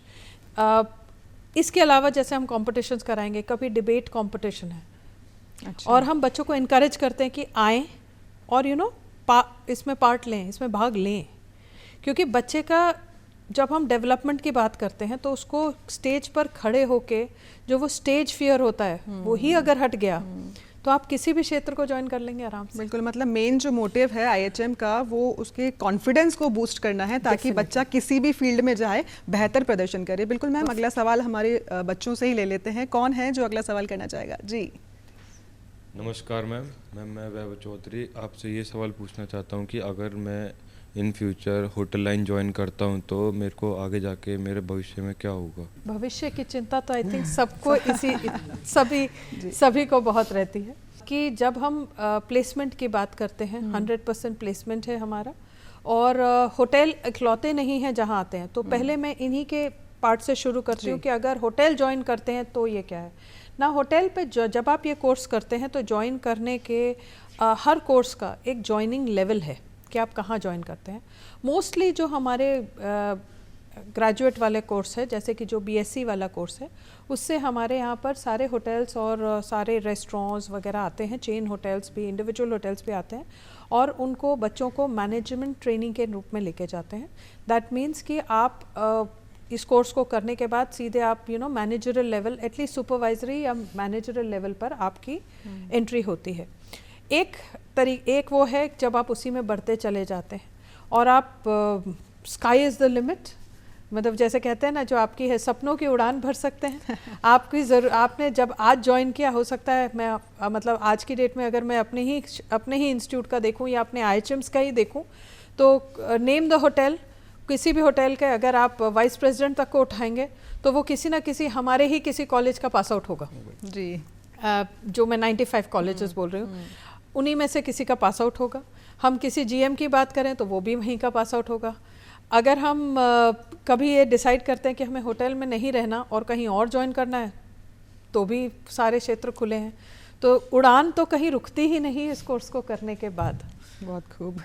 इसके अलावा जैसे हम कॉम्पिटिशन्स कराएंगे, कभी डिबेट कॉम्पिटिशन है, और हम बच्चों को इनकरेज करते हैं कि आएँ और इसमें पार्ट लें, इसमें भाग लें। क्योंकि बच्चे का जब हम डेवलपमेंट की बात करते हैं तो उसको स्टेज पर खड़े होके जो वो स्टेज फियर होता है वो ही अगर हट गया तो आप किसी भी क्षेत्र को ज्वाइन कर लेंगे आराम से। बिल्कुल, मतलब मेन जो मोटिव है IHM का वो उसके कॉन्फिडेंस को बूस्ट करना है ताकि बच्चा किसी भी फील्ड में जाए बेहतर प्रदर्शन करे। बिल्कुल मैम, अगला सवाल हमारे बच्चों से ही ले लेते हैं। कौन है जो अगला सवाल करना चाहेगा? जी नमस्कार मैम, मैं वैभव चौधरी आपसे ये सवाल पूछना चाहता हूँ कि अगर मैं in future hotel line join करता हूँ तो मेरे को आगे जाके मेरे भविष्य में क्या होगा? भविष्य की चिंता तो आई थिंक सबको सभी को बहुत रहती है कि जब हम प्लेसमेंट की बात करते हैं, 100% प्लेसमेंट है हमारा, और होटल इकलौते नहीं हैं जहाँ आते हैं। तो पहले मैं इन्हीं के पार्ट से शुरू करती हूँ कि अगर होटल ज्वाइन करते हैं तो ये क्या है ना। होटल पे जब आप ये कोर्स करते हैं तो ज्वाइन करने के हर कोर्स का एक ज्वाइनिंग लेवल है कि आप कहाँ ज्वाइन करते हैं। मोस्टली जो हमारे ग्रेजुएट वाले कोर्स है, जैसे कि जो BSc वाला कोर्स है, उससे हमारे यहाँ पर सारे होटल्स और सारे रेस्टोरेंट्स वगैरह आते हैं, चेन होटल्स भी, इंडिविजुअल होटल्स भी आते हैं, और उनको बच्चों को मैनेजमेंट ट्रेनिंग के रूप में लेके जाते हैं। दैट मीन्स कि आप इस कोर्स को करने के बाद सीधे आप मैनेजरल लेवल, एटलीस्ट सुपरवाइजरी या मैनेजरल लेवल पर आपकी एंट्री होती है। एक वो है जब आप उसी में बढ़ते चले जाते हैं और आप स्काई इज़ द लिमिट, मतलब जैसे कहते हैं ना, जो आपकी है सपनों की उड़ान भर सकते हैं। आपने जब आज ज्वाइन किया, हो सकता है मैं मतलब आज की डेट में अगर मैं अपने ही इंस्टीट्यूट का देखूं या अपने IHMs का ही देखूं, तो नेम द होटल, किसी भी होटल के अगर आप वाइस प्रेसिडेंट तक को उठाएंगे तो वो किसी ना किसी हमारे ही किसी कॉलेज का पास आउट होगा जी। जो मैं 95 कॉलेजेस बोल रही हूँ, उन्हीं में से किसी का पास आउट होगा। हम किसी GM की बात करें तो वो भी वहीं का पास आउट होगा। अगर हम कभी ये डिसाइड करते हैं कि हमें होटल में नहीं रहना और कहीं और ज्वाइन करना है, तो भी सारे क्षेत्र खुले हैं। तो उड़ान तो कहीं रुकती ही नहीं इस कोर्स को करने के बाद। बहुत खूब।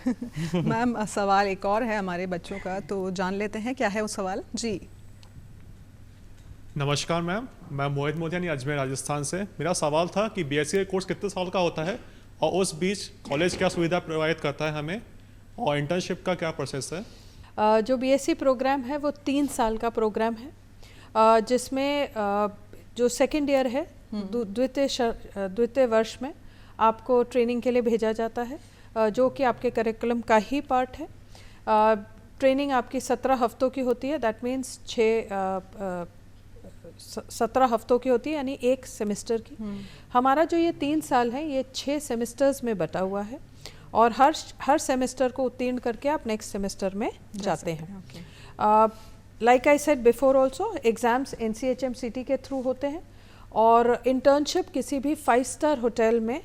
मैम, सवाल एक और है हमारे बच्चों का, तो जान लेते हैं क्या है वो सवाल जी। नमस्कार मैम, मैं मोहित मोतियानी अजमेर राजस्थान से। मेरा सवाल था कि BSc का कोर्स कितने साल का होता है और उस बीच कॉलेज क्या सुविधा प्रोवाइड करता है हमें, और इंटर्नशिप का क्या प्रोसेस है? जो BSc प्रोग्राम है वो 3 साल का प्रोग्राम है, जिसमें जो सेकेंड ईयर है, द्वितीय वर्ष में आपको ट्रेनिंग के लिए भेजा जाता है, जो कि आपके करिकुलम का ही पार्ट है। ट्रेनिंग आपकी 17 हफ्तों की होती है, दैट मीन्स 17 हफ्तों की होती है, यानी 1 सेमेस्टर की। हमारा जो ये 3 साल है ये 6 सेमेस्टर्स में बटा हुआ है, और हर सेमेस्टर को उत्तीर्ण करके आप नेक्स्ट सेमेस्टर में जाते हैं। Like I said before also, exams NCHM CT के थ्रू होते हैं, और इंटर्नशिप किसी भी 5 स्टार होटल में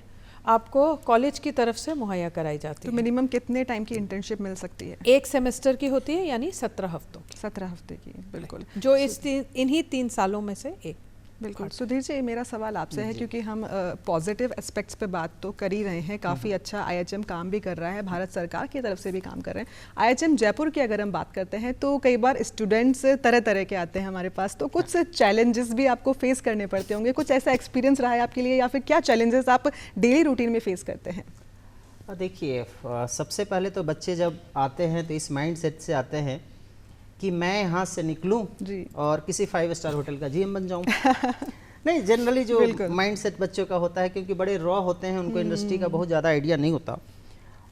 आपको कॉलेज की तरफ से मुहैया कराई जाती है। तो मिनिमम कितने टाइम की इंटर्नशिप मिल सकती है? 1 सेमेस्टर की होती है, यानी 17 हफ्तों की। 17 हफ्ते की, बिल्कुल। जो इन्हीं 3 सालों में से एक। बिल्कुल। सुधीर जी, मेरा सवाल आपसे है, क्योंकि हम पॉजिटिव एस्पेक्ट्स पे बात तो कर ही रहे हैं, काफ़ी अच्छा IHM काम भी कर रहा है, भारत सरकार की तरफ से भी काम कर रहे हैं। IHM जयपुर की अगर हम बात करते हैं तो कई बार स्टूडेंट्स तरह तरह के आते हैं हमारे पास, तो कुछ चैलेंजेस भी आपको फेस करने पड़ते होंगे। कुछ ऐसा एक्सपीरियंस रहा है आपके लिए, या फिर क्या चैलेंजेस आप डेली रूटीन में फेस करते हैं? देखिए, सबसे पहले तो बच्चे जब आते हैं तो इस माइंड सेट से आते हैं कि मैं यहाँ से निकलूं और किसी 5 स्टार होटल का GM बन जाऊं। नहीं, जनरली जो माइंडसेट बच्चों का होता है, क्योंकि बड़े रॉ होते हैं, उनको इंडस्ट्री का बहुत ज़्यादा आइडिया नहीं होता।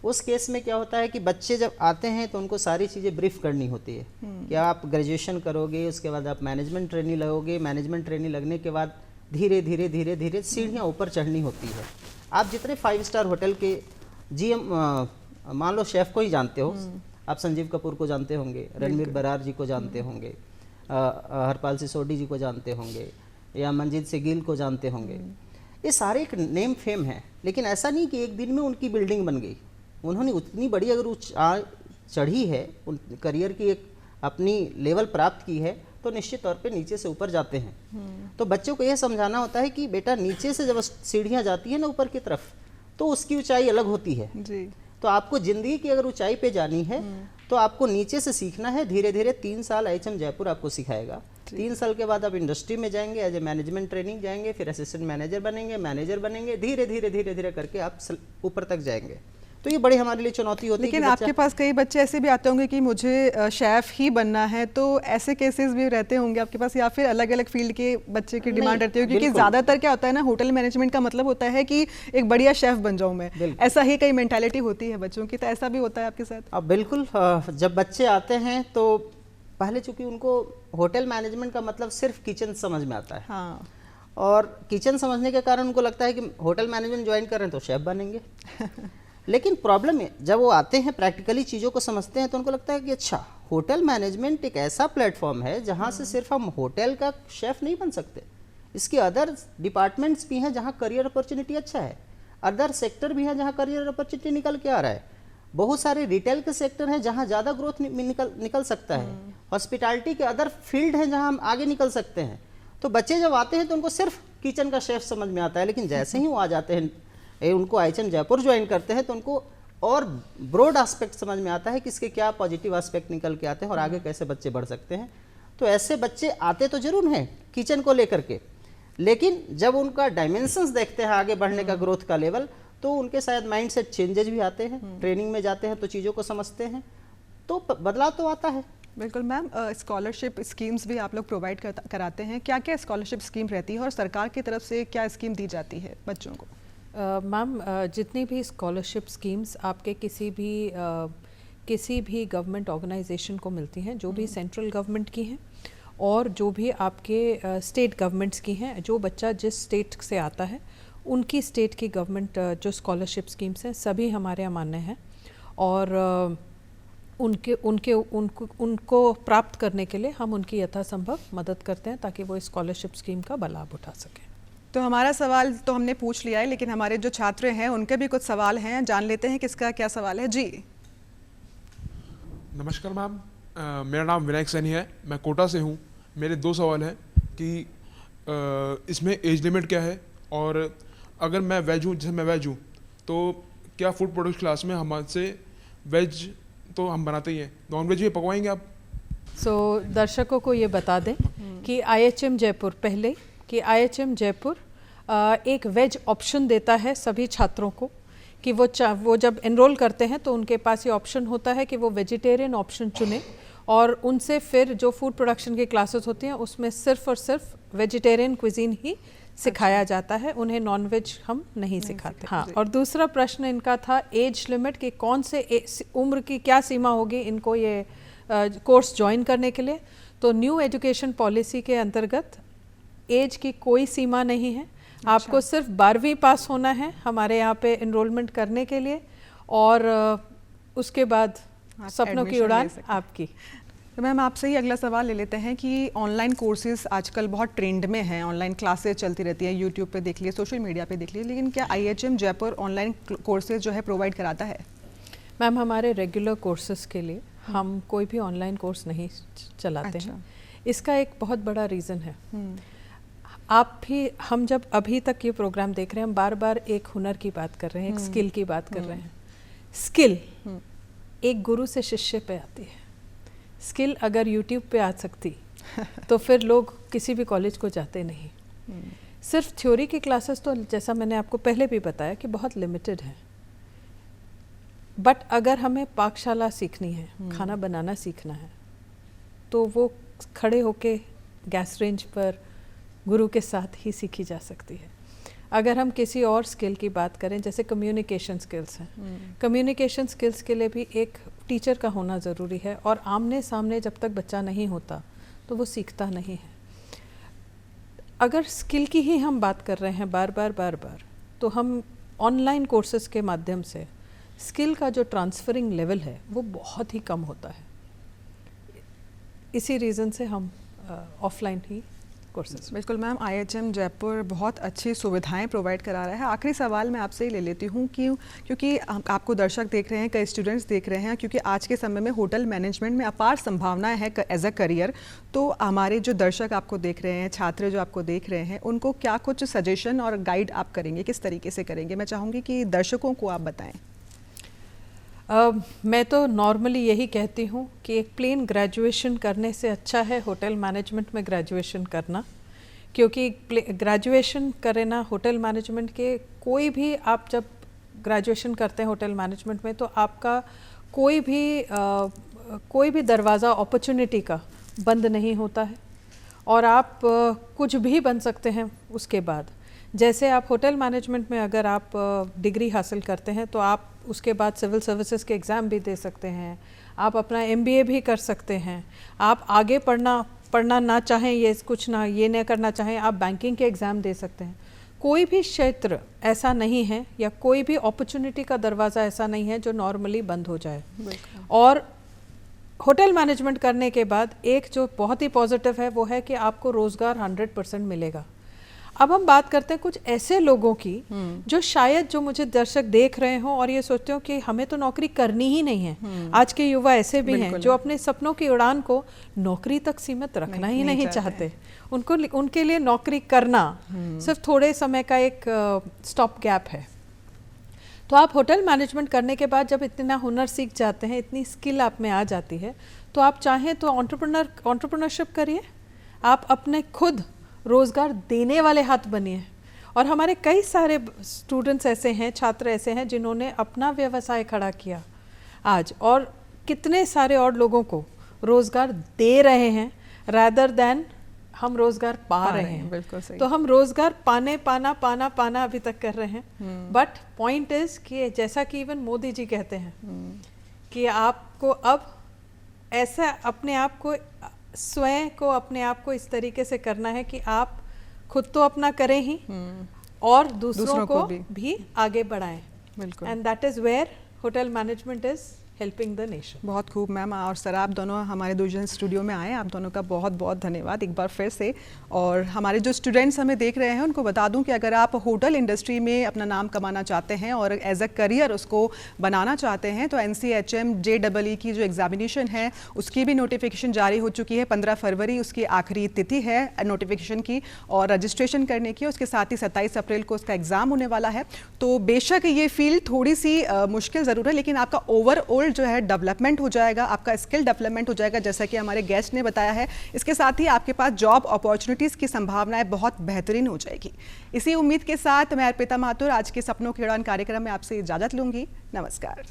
उस केस में क्या होता है कि बच्चे जब आते हैं तो उनको सारी चीज़ें ब्रीफ करनी होती है कि आप ग्रेजुएशन करोगे, उसके बाद आप मैनेजमेंट ट्रेनिंग लगोगे, मैनेजमेंट ट्रेनिंग लगने के बाद धीरे धीरे धीरे धीरे सीढ़ियाँ ऊपर चढ़नी होती है। आप जितने 5 स्टार होटल के GM, मान लो शेफ़ को ही जानते हो, आप संजीव कपूर को जानते होंगे, रणवीर बरार जी को जानते होंगे, हरपाल सिसोडी जी को जानते होंगे, या मंजीत सेगिल को जानते होंगे। ये सारे एक नेम फेम है, लेकिन ऐसा नहीं कि एक दिन में उनकी बिल्डिंग बन गई। उन्होंने उतनी बड़ी अगर चढ़ी है, उन करियर की एक अपनी लेवल प्राप्त की है, तो निश्चित तौर पे नीचे से ऊपर जाते हैं। तो बच्चों को यह समझाना होता है कि बेटा, नीचे से जब सीढ़ियाँ जाती हैं ना ऊपर की तरफ, तो उसकी ऊंचाई अलग होती है जी। तो आपको ज़िंदगी की अगर ऊंचाई पे जानी है तो आपको नीचे से सीखना है। धीरे धीरे 3 साल IHM जयपुर आपको सिखाएगा। 3 साल के बाद आप इंडस्ट्री में जाएंगे, एज ए मैनेजमेंट ट्रेनिंग जाएंगे, फिर असिस्टेंट मैनेजर बनेंगे, धीरे धीरे करके आप ऊपर तक जाएंगे। तो ये बड़ी हमारे लिए चुनौती होती है। लेकिन आपके पास कई बच्चे ऐसे भी आते होंगे कि मुझे शेफ़ ही बनना है, तो ऐसे केसेस भी रहते होंगे आपके पास, या फिर अलग अलग फील्ड के बच्चे की डिमांड रहती है? क्योंकि ज़्यादातर क्या होता है ना, होटल मैनेजमेंट का मतलब होता है कि एक बढ़िया शेफ़ बन जाऊँ मैं, ऐसा ही कई मेंटालिटी होती है बच्चों की। तो ऐसा भी होता है आपके साथ? अब बिल्कुल, जब बच्चे आते हैं तो पहले चूँकि उनको होटल मैनेजमेंट का मतलब सिर्फ किचन समझ में आता है। हाँ। और किचन समझने के कारण उनको लगता है कि होटल मैनेजमेंट ज्वाइन कर रहे हैं तो शेफ़ बनेंगे। लेकिन प्रॉब्लम है, जब वो आते हैं प्रैक्टिकली चीज़ों को समझते हैं तो उनको लगता है कि अच्छा, होटल मैनेजमेंट एक ऐसा प्लेटफॉर्म है जहाँ से सिर्फ हम होटल का शेफ़ नहीं बन सकते, इसके अदर डिपार्टमेंट्स भी हैं जहाँ करियर अपॉर्चुनिटी अच्छा है, अदर सेक्टर भी हैं जहाँ करियर अपॉर्चुनिटी निकल के आ रहा है। बहुत सारे रिटेल के सेक्टर हैं जहाँ ज़्यादा ग्रोथ निकल सकता है, हॉस्पिटैलिटी के अदर फील्ड हैं जहाँ हम आगे निकल सकते हैं। तो बच्चे जब आते हैं तो उनको सिर्फ किचन का शेफ़ समझ में आता है, लेकिन जैसे ही वो आ जाते हैं, उनको IHM जयपुर ज्वाइन करते हैं, तो उनको और ब्रॉड एस्पेक्ट समझ में आता है कि इसके क्या पॉजिटिव एस्पेक्ट निकल के आते हैं और आगे कैसे बच्चे बढ़ सकते हैं। तो ऐसे बच्चे आते तो जरूर हैं किचन को लेकर के, लेकिन जब उनका डायमेंशंस देखते हैं आगे बढ़ने का, ग्रोथ का लेवल, तो उनके शायद माइंड सेट चेंजेस भी आते हैं। ट्रेनिंग में जाते हैं तो चीज़ों को समझते हैं, तो बदलाव तो आता है। बिल्कुल मैम, स्कॉलरशिप स्कीम्स भी आप लोग प्रोवाइड कराते हैं, क्या क्या स्कॉलरशिप स्कीम रहती है और सरकार की तरफ से क्या स्कीम दी जाती है बच्चों को? मैम, जितनी भी स्कॉलरशिप स्कीम्स आपके किसी भी किसी भी गवर्नमेंट ऑर्गेनाइजेशन को मिलती हैं, जो भी सेंट्रल गवर्नमेंट की हैं और जो भी आपके स्टेट गवर्नमेंट्स की हैं। जो बच्चा जिस स्टेट से आता है उनकी स्टेट की गवर्नमेंट जो स्कॉलरशिप स्कीम्स हैं सभी हमारे यहाँ मान्य हैं, और उनको प्राप्त करने के लिए हम उनकी यथासंभव मदद करते हैं ताकि वो इस स्कॉलरशिप स्कीम का लाभ उठा सकें। तो हमारा सवाल तो हमने पूछ लिया है, लेकिन हमारे जो छात्र हैं उनके भी कुछ सवाल हैं, जान लेते हैं किसका क्या सवाल है। जी नमस्कार मैम, मेरा नाम विनायक सैनी है, मैं कोटा से हूँ। मेरे 2 सवाल हैं कि इसमें एज लिमिट क्या है, और अगर मैं वेज हूँ, जैसे मैं वेज हूँ, तो क्या फूड प्रोडक्ट क्लास में हमसे वेज तो हम बनाते ही हैं, नॉन वेज भी पकवाएंगे आप? दर्शकों को ये बता दें कि IHM जयपुर पहले कि IHM जयपुर एक वेज ऑप्शन देता है सभी छात्रों को कि वो जब एनरोल करते हैं तो उनके पास ये ऑप्शन होता है कि वो वेजिटेरियन ऑप्शन चुने, और उनसे फिर जो फूड प्रोडक्शन की क्लासेस होती हैं उसमें सिर्फ और सिर्फ वेजिटेरियन क्विजीन ही सिखाया जाता है, उन्हें नॉन वेज हम नहीं सिखाते। हाँ, और दूसरा प्रश्न इनका था एज लिमिट कि कौन से उम्र की क्या सीमा होगी इनको ये कोर्स ज्वाइन करने के लिए। तो न्यू एजुकेशन पॉलिसी के अंतर्गत एज की कोई सीमा नहीं है। आपको सिर्फ 12वीं पास होना है हमारे यहाँ पे एनरोलमेंट करने के लिए, और उसके बाद सपनों की उड़ान आपकी। तो मैम आपसे ही अगला सवाल ले लेते हैं कि ऑनलाइन कोर्सेज आजकल बहुत ट्रेंड में हैं, ऑनलाइन क्लासेस चलती रहती हैं, यूट्यूब पे देख लिए, सोशल मीडिया पे देख लिए, लेकिन क्या IHM जयपुर ऑनलाइन कोर्सेज जो है प्रोवाइड कराता है? मैम हमारे रेगुलर कोर्सेज के लिए हम कोई भी ऑनलाइन कोर्स नहीं चलाते हैं। इसका एक बहुत बड़ा रीज़न है, आप भी हम जब अभी तक ये प्रोग्राम देख रहे हैं, हम बार बार एक हुनर की बात कर रहे हैं, एक स्किल की बात कर रहे हैं। स्किल एक गुरु से शिष्य पे आती है। स्किल अगर यूट्यूब पे आ सकती तो फिर लोग किसी भी कॉलेज को जाते नहीं। सिर्फ थ्योरी की क्लासेस तो जैसा मैंने आपको पहले भी बताया कि बहुत लिमिटेड है, बट अगर हमें पाकशाला सीखनी है, खाना बनाना सीखना है, तो वो खड़े होके गैस रेंज पर गुरु के साथ ही सीखी जा सकती है। अगर हम किसी और स्किल की बात करें, जैसे कम्युनिकेशन स्किल्स हैं, कम्युनिकेशन स्किल्स के लिए भी एक टीचर का होना ज़रूरी है, और आमने सामने जब तक बच्चा नहीं होता तो वो सीखता नहीं है। अगर स्किल की ही हम बात कर रहे हैं बार बार, तो हम ऑनलाइन कोर्सेज के माध्यम से स्किल का जो ट्रांसफरिंग लेवल है वो बहुत ही कम होता है। इसी रीज़न से हम ऑफलाइन ही कोर्सेज। बिल्कुल मैम, IHM जयपुर बहुत अच्छी सुविधाएं प्रोवाइड करा रहा है। आखिरी सवाल मैं आपसे ही ले लेती हूँ कि क्योंकि आपको दर्शक देख रहे हैं, कई स्टूडेंट्स देख रहे हैं, क्योंकि आज के समय में होटल मैनेजमेंट में अपार संभावनाएं हैं एज अ करियर। तो हमारे जो दर्शक आपको देख रहे हैं, छात्र जो आपको देख रहे हैं, उनको क्या कुछ सजेशन और गाइड आप करेंगे, किस तरीके से करेंगे? मैं चाहूँगी कि दर्शकों को आप बताएँ। मैं तो नॉर्मली यही कहती हूँ कि एक प्लेन ग्रेजुएशन करने से अच्छा है होटल मैनेजमेंट में ग्रेजुएशन करना, क्योंकि ग्रेजुएशन करें ना होटल मैनेजमेंट के, कोई भी आप जब ग्रेजुएशन करते हैं होटल मैनेजमेंट में, तो आपका कोई भी दरवाज़ा अपॉर्चुनिटी का बंद नहीं होता है, और आप कुछ भी बन सकते हैं उसके बाद। जैसे आप होटल मैनेजमेंट में अगर आप डिग्री हासिल करते हैं तो आप उसके बाद सिविल सर्विसेज के एग्ज़ाम भी दे सकते हैं, आप अपना MBA भी कर सकते हैं, आप आगे पढ़ना ना चाहें, ये नहीं करना चाहें, आप बैंकिंग के एग्ज़ाम दे सकते हैं। कोई भी क्षेत्र ऐसा नहीं है या कोई भी अपॉर्चुनिटी का दरवाज़ा ऐसा नहीं है जो नॉर्मली बंद हो जाए। और होटल मैनेजमेंट करने के बाद एक जो बहुत ही पॉजिटिव है वो है कि आपको रोज़गार 100% मिलेगा। अब हम बात करते हैं कुछ ऐसे लोगों की जो शायद जो मुझे दर्शक देख रहे हों और ये सोचते हो कि हमें तो नौकरी करनी ही नहीं है। आज के युवा ऐसे भी हैं जो अपने सपनों की उड़ान को नौकरी तक सीमित रखना ही नहीं चाहते। उनके लिए नौकरी करना सिर्फ थोड़े समय का एक स्टॉप गैप है। तो आप होटल मैनेजमेंट करने के बाद जब इतना हुनर सीख जाते हैं, इतनी स्किल आप में आ जाती है, तो आप चाहें तो एंटरप्रेन्योरशिप करिए, आप अपने खुद रोज़गार देने वाले हाथ बनिए। और हमारे कई सारे स्टूडेंट्स ऐसे हैं, छात्र ऐसे हैं जिन्होंने अपना व्यवसाय खड़ा किया आज, और कितने सारे और लोगों को रोज़गार दे रहे हैं रादर दैन हम रोज़गार पा रहे हैं। बिल्कुल सही। तो हम रोज़गार पाना अभी तक कर रहे हैं। बट पॉइंट इज़ कि जैसा कि इवन मोदी जी कहते हैं कि आपको अब ऐसा अपने आप को स्वयं को अपने आप को इस तरीके से करना है कि आप खुद तो अपना करें ही और दूसरों को भी आगे बढ़ाएं। बिल्कुल। And that is where hotel management is helping the nation. बहुत खूब मैम। और सर आप दोनों हमारे दूरदर्शन स्टूडियो में आए, आप दोनों का बहुत बहुत धन्यवाद एक बार फिर से। और हमारे जो स्टूडेंट्स हमें देख रहे हैं उनको बता दूं कि अगर आप होटल इंडस्ट्री में अपना नाम कमाना चाहते हैं और एज अ करियर उसको बनाना चाहते हैं तो NCHM JEE की जो एग्जामिनेशन है उसकी भी नोटिफिकेशन जारी हो चुकी है। 15 फरवरी उसकी आखिरी तिथि है नोटिफिकेशन की और रजिस्ट्रेशन करने की। उसके साथ ही 27 अप्रैल को उसका एग्ज़ाम होने वाला है। तो बेशक ये फील्ड थोड़ी सी मुश्किल ज़रूर है, लेकिन आपका ओवरऑल जो है डेवलपमेंट हो जाएगा, आपका स्किल डेवलपमेंट हो जाएगा जैसा कि हमारे गेस्ट ने बताया है। इसके साथ ही आपके पास जॉब अपॉर्चुनिटीज़ की संभावनाएं बहुत बेहतरीन हो जाएगी। इसी उम्मीद के साथ मैं अर्पिता माथुर आज के सपनों की उड़ान कार्यक्रम में आपसे इजाज़त लूंगी। नमस्कार।